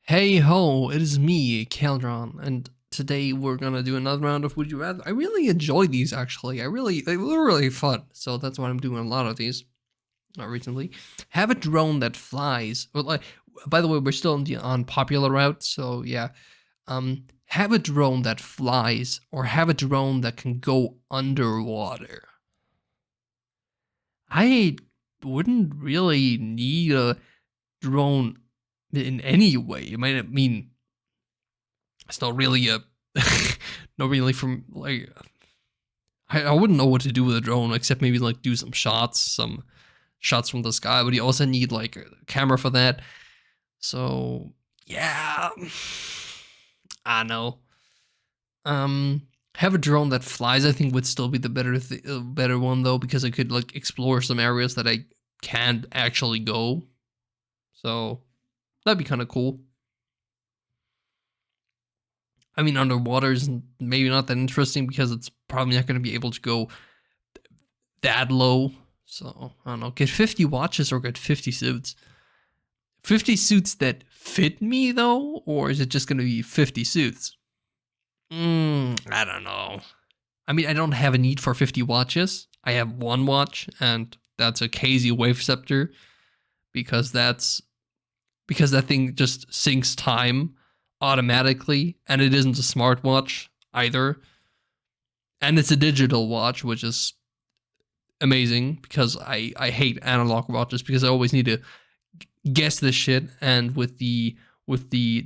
Hey ho, it is me, Keldron, and today we're gonna do another round of Would You Rather. I really enjoy these actually. They were really fun, so that's why I'm doing a lot of these recently. Have a drone that flies. Well, by the way, we're still on the unpopular route, so yeah. Have a drone that flies, or have a drone that can go underwater. I wouldn't really need a drone in any way. It might mean it's not really a not really from like I wouldn't know what to do with a drone except maybe like do some shots from the sky, but you also need like a camera for that. So yeah, I know. Have a drone that flies. I think would still be the better one though, because I could like explore some areas that I can't actually go. So that'd be kind of cool. I mean, underwater is maybe not that interesting because it's probably not going to be able to go that low. So, I don't know. Get 50 watches or get 50 suits. 50 suits that fit me, though? Or is it just going to be 50 suits? I don't know. I mean, I don't have a need for 50 watches. I have one watch, and that's a KZ Wave Scepter because that thing just syncs time automatically, and it isn't a smartwatch either. And it's a digital watch, which is amazing because I hate analog watches because I always need to guess this shit. And with the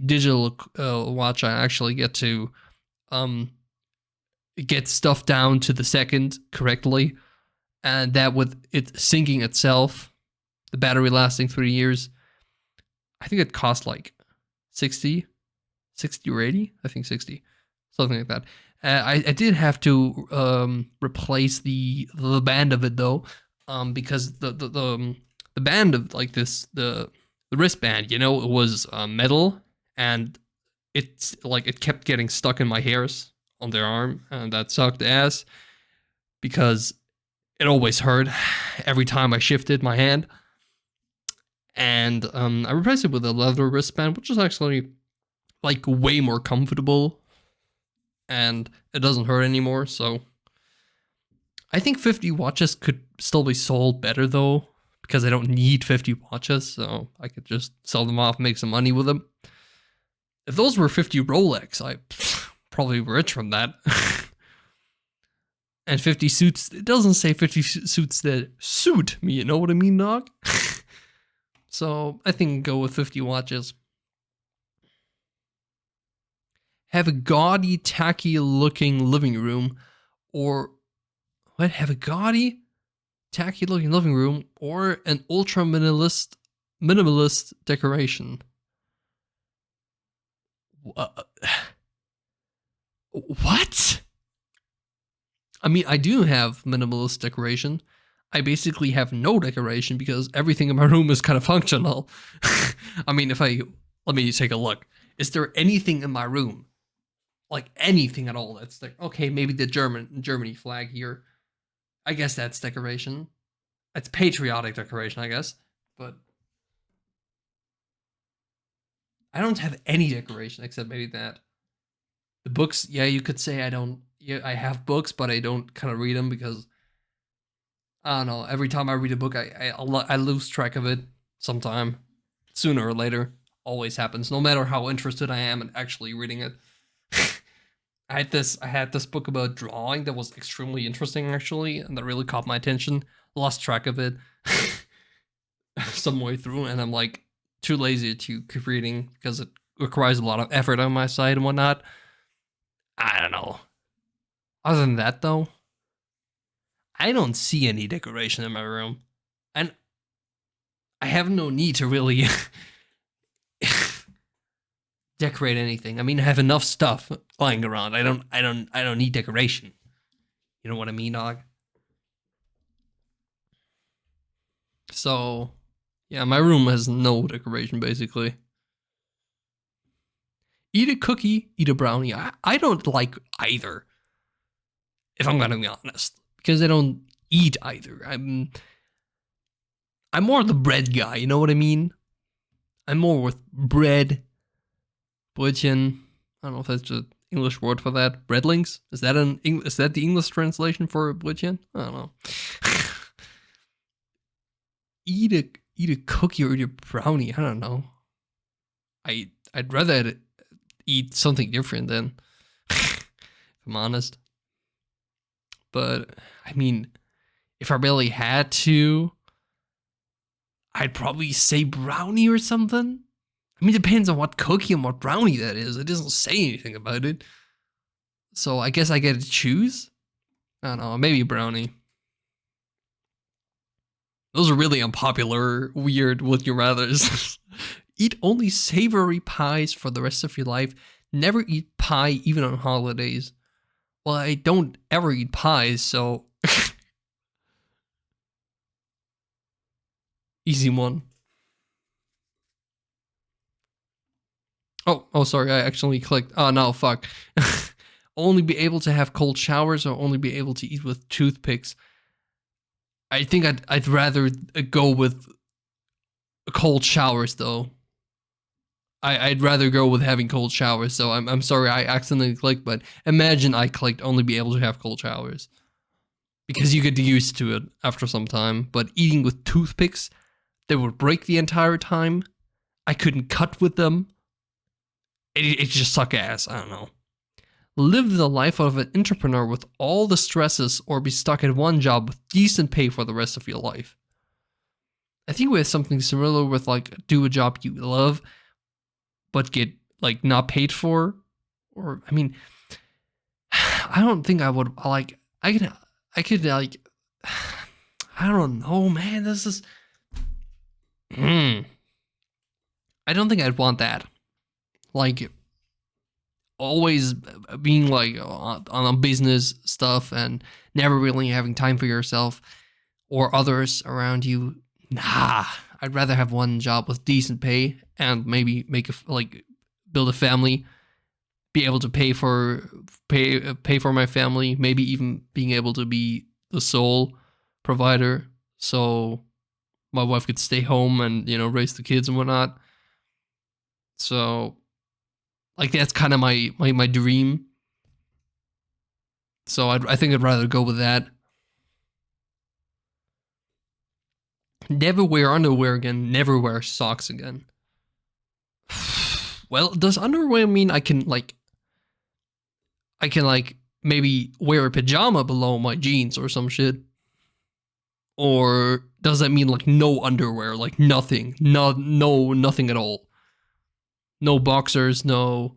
digital watch, I actually get to get stuff down to the second correctly, and that with it syncing itself, the battery lasting 3 years. I think it cost like 60 or 80. I think 60, something like that. I did have to replace the band of it though, because the band of like this the wristband, it was metal, and it's like it kept getting stuck in my hairs on their arm, and that sucked ass because it always hurt every time I shifted my hand. And I replaced it with a leather wristband, which is actually like way more comfortable, and it doesn't hurt anymore. So I think 50 watches could still be sold better though, because I don't need 50 watches, so I could just sell them off, make some money with them. If those were 50 Rolex, I probably rich from that. And 50 suits, it doesn't say 50 suits that suit me, you know what I mean, dog? So I think go with 50 watches. Have a gaudy, tacky looking living room, or what? Have a gaudy, tacky looking living room, or an ultra minimalist decoration. What? I mean, I do have minimalist decoration. I basically have no decoration because everything in my room is kind of functional. I mean, let me take a look. Is there anything in my room, like anything at all, that's like, okay, maybe the Germany flag here? I guess that's decoration. It's patriotic decoration, I guess. But I don't have any decoration except maybe that. The books, yeah, you could say I don't. Yeah, I have books, but I don't kind of read them because I don't know. Every time I read a book, I lose track of it sometime, sooner or later. Always happens, no matter how interested I am in actually reading it. I had this book about drawing that was extremely interesting actually, and that really caught my attention. Lost track of it some way through, and I'm like too lazy to keep reading because it requires a lot of effort on my side and whatnot. I don't know. Other than that, though, I don't see any decoration in my room, and I have no need to really decorate anything. I mean, I have enough stuff lying around. I don't need decoration. You know what I mean, dog? So, yeah, my room has no decoration basically. Eat a cookie, eat a brownie. I don't like either, if I'm gonna be honest, because I don't eat either. I'm more the bread guy, you know what I mean? I'm more with bread Brötchen. I don't know if that's the English word for that. Breadlings? Is that the English translation for Brötchen? I don't know. eat a cookie or eat a brownie. I don't know. I'd rather eat something different then, if I'm honest. But I mean, if I really had to, I'd probably say brownie or something. I mean, it depends on what cookie and what brownie that is. It doesn't say anything about it. So I guess I get to choose. I don't know, maybe brownie. Those are really unpopular, weird would you rathers. Eat only savory pies for the rest of your life. Never eat pie even on holidays. Well, I don't ever eat pies, so easy one. Oh, sorry, I actually clicked. Oh, no, fuck. Only be able to have cold showers or only be able to eat with toothpicks. I think I'd rather go with cold showers, though. I'd rather go with having cold showers, so I'm sorry I accidentally clicked, but imagine I clicked only be able to have cold showers. Because you get used to it after some time, but eating with toothpicks, they would break the entire time. I couldn't cut with them. It just suck ass, I don't know. Live the life of an entrepreneur with all the stresses or be stuck at one job with decent pay for the rest of your life. I think we have something similar with like do a job you love but get like not paid for. Or I mean, I don't think I would like I could like I don't know, man. This is I don't think I'd want that. Like always being like on business stuff and never really having time for yourself or others around you. Nah, I'd rather have one job with decent pay and maybe make build a family, be able to pay for my family, maybe even being able to be the sole provider, so my wife could stay home and raise the kids and whatnot. So like that's kind of my dream. So I think I'd rather go with that. Never wear underwear again. Never wear socks again. Well, does underwear mean I can maybe wear a pajama below my jeans or some shit? Or does that mean like no underwear, like nothing, nothing at all? No boxers, no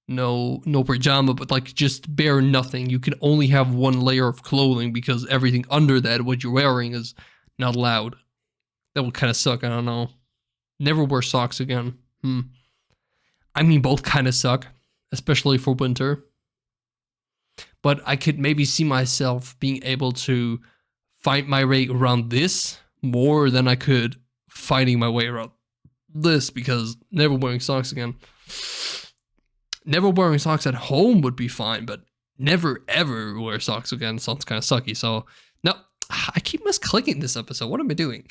pajama, but like just bare nothing. You can only have one layer of clothing because everything under that, what you're wearing, is not allowed. That would kind of suck. I don't know. Never wear socks again. I mean, both kind of suck, especially for winter. But I could maybe see myself being able to find my way around this more than I could finding my way around this, because never wearing socks again. Never wearing socks at home would be fine, but never ever wear socks again sounds kind of sucky. So no, I keep misclicking this episode. What am I doing?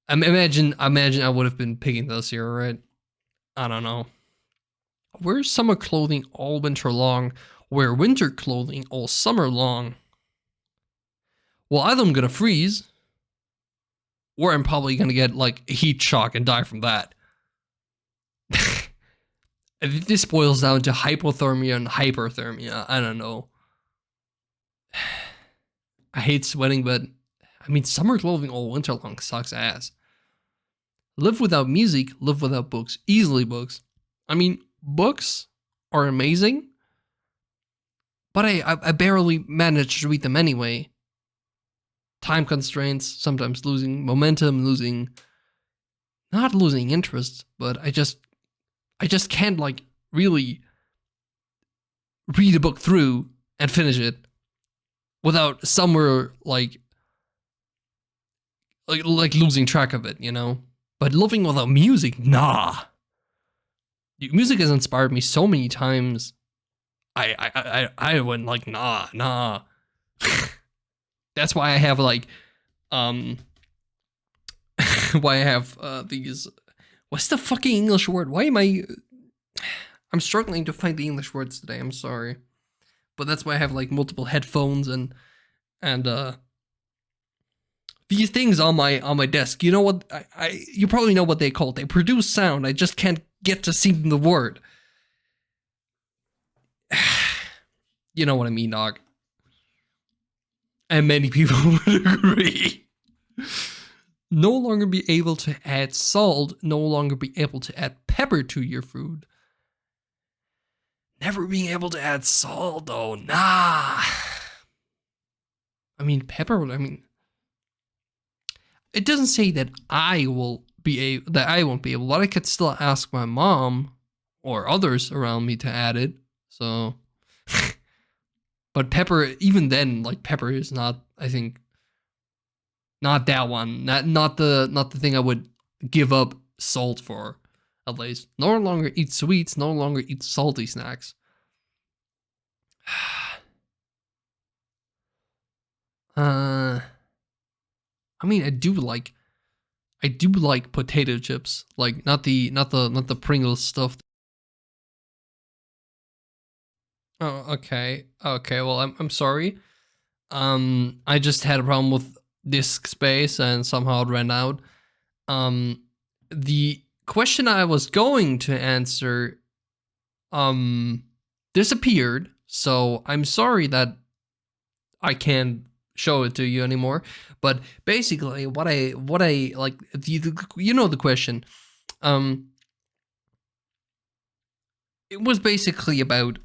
Imagine I would have been picking this here, right? I don't know. Wear summer clothing all winter long. Wear winter clothing all summer long. Well, either I'm gonna freeze, or I'm probably gonna get like heat shock and die from that. I think this boils down to hypothermia and hyperthermia. I don't know. I hate sweating, but I mean, summer clothing all winter long sucks ass. Live without music, live without books. Easily books. I mean, books are amazing, but I barely manage to read them anyway. Time constraints, sometimes losing momentum, not losing interest, but I just can't like really read a book through and finish it without somewhere like losing track of it, But living without music, nah. Music has inspired me so many times. I went like nah. That's why I have like why I have these. What's the fucking English word? Why am I I'm struggling to find the English words today. I'm sorry, but that's why I have like multiple headphones and these things on my desk. You know what? You probably know what they call it. They produce sound. I just can't get to see the word. You know what I mean, dog. And many people would agree. No longer be able to add salt. No longer be able to add pepper to your food. Never being able to add salt, though. Nah. I mean, pepper. I mean, it doesn't say that I won't be able, but I could still ask my mom or others around me to add it. So, but pepper, even then, like pepper is not. I think not that one. Not the thing I would give up salt for. At least, no longer eat sweets. No longer eat salty snacks. I mean, I do like potato chips, like not the Pringles stuff. Oh, okay. Okay, well, I'm sorry. I just had a problem with disk space and somehow it ran out. The question I was going to answer disappeared, so I'm sorry that I can't show it to you anymore. But basically, what I like, you know the question. It was basically about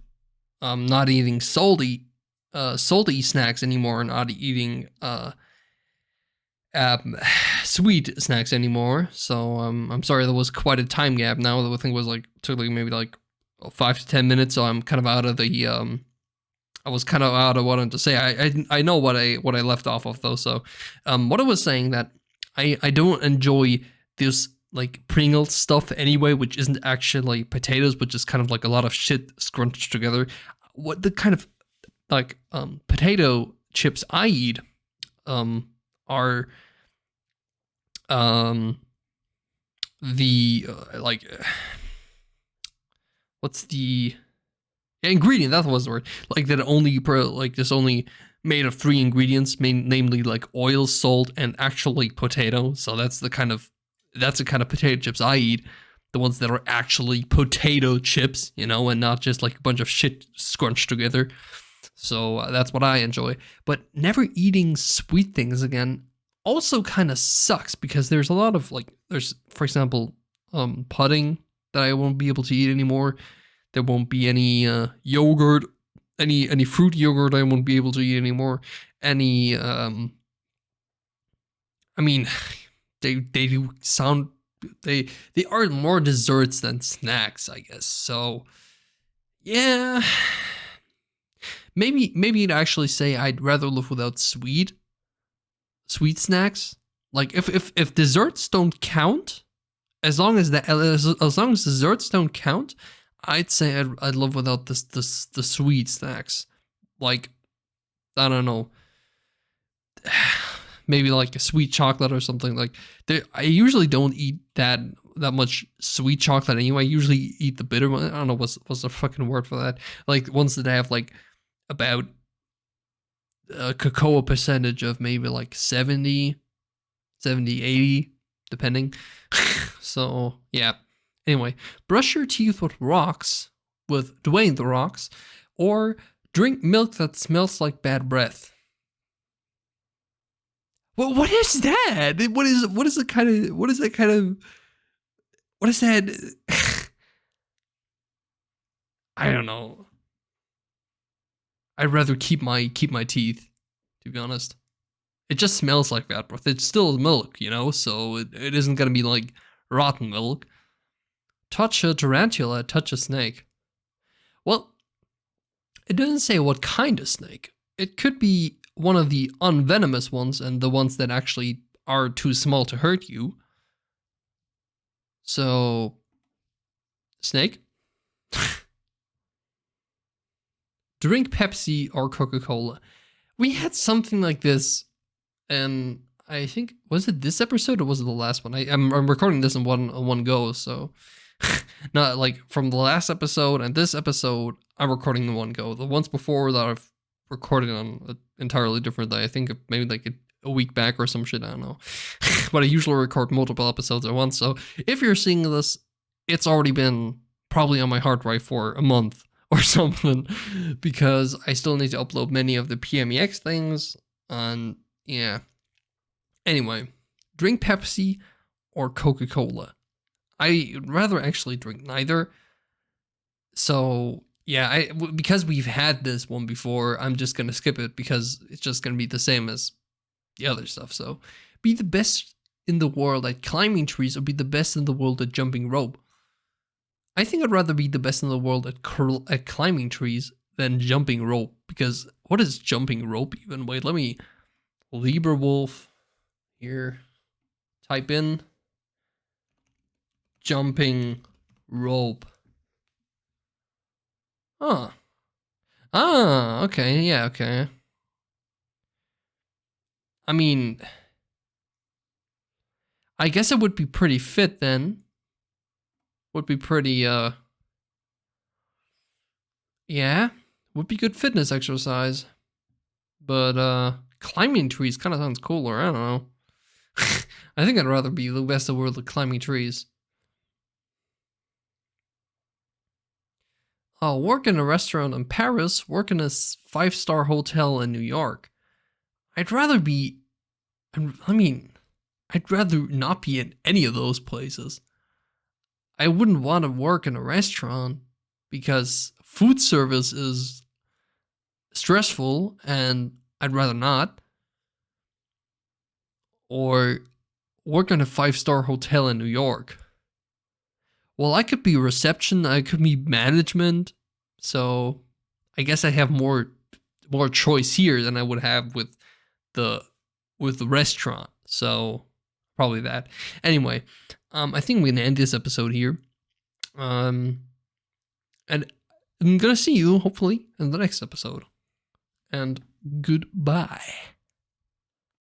not eating salty snacks anymore, not eating sweet snacks anymore. So I'm sorry, there was quite a time gap. Now the thing was like took like maybe like 5 to 10 minutes. So I'm kind of out of the I was kind of out of what I wanted to say. I know what I left off of though. So what I was saying that I don't enjoy this like Pringles stuff anyway, which isn't actually potatoes, but just kind of like a lot of shit scrunched together. What the kind of like potato chips I eat are the like what's the ingredient, that was the word, like that only like this only made of 3 ingredients, namely like oil, salt, and actually potato. So that's the kind of potato chips I eat, the ones that are actually potato chips, you know, and not just like a bunch of shit scrunched together. So that's what I enjoy. But never eating sweet things again also kind of sucks, because there's a lot of like, there's, for example, pudding that I won't be able to eat anymore. There won't be any yogurt, any fruit yogurt I won't be able to eat anymore. Any, I mean, they do sound, they are more desserts than snacks, I guess. So, yeah, maybe you'd actually say I'd rather live without sweet snacks. Like if desserts don't count, as long as desserts don't count, I'd say I'd live without the sweet snacks. Like, I don't know, maybe like a sweet chocolate or something. Like, I usually don't eat that much sweet chocolate anyway. I usually eat the bitter one. I don't know what's the fucking word for that. Like ones that have like about a cocoa percentage of maybe like 70, 80, depending. So yeah. Anyway, brush your teeth with rocks, with Dwayne the Rocks, or drink milk that smells like bad breath. Well, what is that? What is that kind of? What is that? I don't know. I'd rather keep my teeth, to be honest. It just smells like bad breath. It's still milk, you know, so it isn't gonna be like rotten milk. Touch a tarantula, touch a snake. Well, it doesn't say what kind of snake. It could be one of the unvenomous ones and the ones that actually are too small to hurt you. So, snake? Drink Pepsi or Coca-Cola. We had something like this, and I think, was it this episode or was it the last one? I'm recording this in one go, so Not like from the last episode and this episode, I'm recording in one go. The ones before that I've recorded on an entirely different day. I think maybe like a week back or some shit. I don't know. But I usually record multiple episodes at once. So if you're seeing this, it's already been probably on my hard drive for a month or something, because I still need to upload many of the PMEX things. And yeah. Anyway, drink Pepsi or Coca-Cola. I'd rather actually drink neither. So yeah, because we've had this one before, I'm just gonna skip it because it's just gonna be the same as the other stuff. So be the best in the world at climbing trees or be the best in the world at jumping rope. I think I'd rather be the best in the world at climbing trees than jumping rope, because what is jumping rope even? Wait, let me LibreWolf here. Type in jumping rope. Oh. Ah, okay, yeah, okay. I mean, I guess it would be pretty fit then. Would be pretty, yeah, would be good fitness exercise. But, climbing trees kind of sounds cooler, I don't know. I think I'd rather be the best in the world at climbing trees. Oh, work in a restaurant in Paris, work in a 5-star hotel in New York. I'd rather be, I mean, I'd rather not be in any of those places. I wouldn't want to work in a restaurant because food service is stressful and I'd rather not. Or work in a 5-star hotel in New York. Well, I could be reception, I could be management. So I guess I have more choice here than I would have with the restaurant. So probably that. Anyway, I think we're gonna end this episode here. And I'm gonna see you hopefully in the next episode. And goodbye.